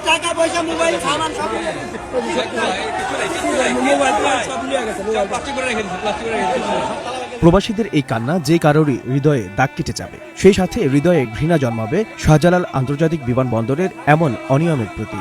টাকা পয়সা মোবাইল সামান সব প্রবাসীদের এই কান্না যে কারোরই হৃদয়ে দাগ কেটে যাবে, সেই সাথে হৃদয়ে ঘৃণা জন্মাবে শাহজালাল আন্তর্জাতিক বিমানবন্দরের এমন অনিয়মের প্রতি।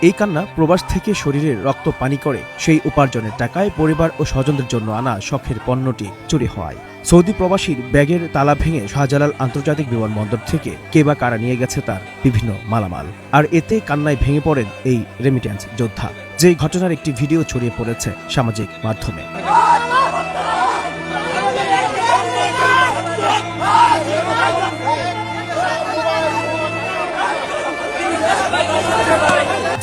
এই কান্না প্রবাস থেকে শরীরে রক্ত পানি করে সেই উপার্জনের টাকায় পরিবার ও স্বজনদের জন্য আনা শখের পণ্যটি চুরি হওয়ায়। সৌদি প্রবাসীর ব্যাগের তালা ভেঙে শাহজালাল আন্তর্জাতিক বিমানবন্দর থেকে কে বা কারা নিয়ে গেছে তার বিভিন্ন মালামাল, আর এতে কান্নায় ভেঙে পড়েন এই রেমিট্যান্স যোদ্ধা। যে ঘটনার একটি ভিডিও ছড়িয়ে পড়েছে সামাজিক মাধ্যমে।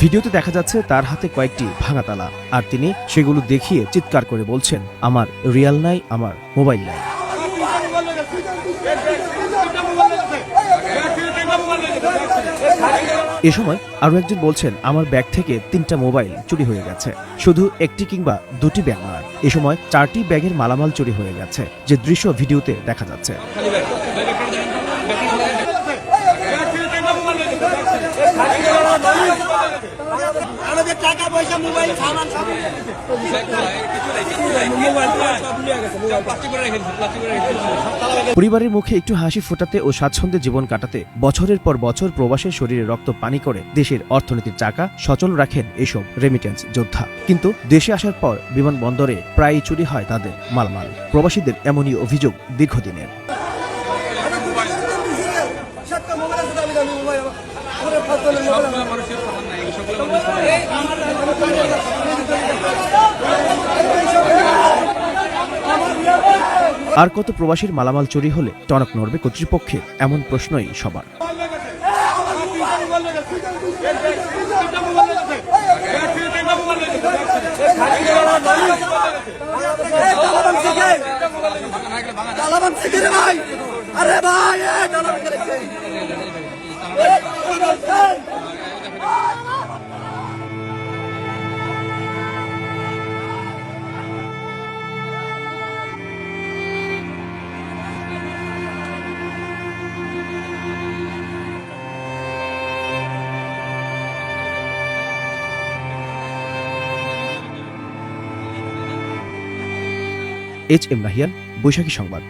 ভিডিওতে দেখা যাচ্ছে তার হাতে কয়েকটি ভাঙা তালা, আর তিনি সেগুলো দেখিয়ে চিৎকার করে বলছেন, আমার রিয়াল নাই, আমার মোবাইল নাই। এ সময় আরো একজন বলছেন, আমার ব্যাগ থেকে 3টা মোবাইল চুরি হয়ে গেছে, শুধু একটি কিংবা দুটি ব্যাগ নয়, এ সময় 4টি ব্যাগের মালামাল চুরি হয়ে গেছে, যে দৃশ্য ভিডিওতে দেখা যাচ্ছে। আমাদের টাকা পয়সা মোবাইল সামান সব পরিবারের মুখে একটু হাসি ফোটাতে ও স্বাচ্ছন্দ্যে জীবন কাটাতে বছরের পর বছর প্রবাসের শরীরে রক্ত পানি করে দেশের অর্থনীতির চাকা সচল রাখেন এসব রেমিট্যান্স যোদ্ধা। কিন্তু দেশে আসার পর বিমানবন্দরে প্রায়ই চুরি হয় তাদের মালামাল। প্রবাসীদের এমনই অভিযোগ দীর্ঘদিনের। আর কত প্রবাসীর মালামাল চুরি হলে টনক নড়বে কর্তৃপক্ষের, এমন প্রশ্নই সবার। এইচ এম নাহিয়ান, বৈশাখী সংবাদ।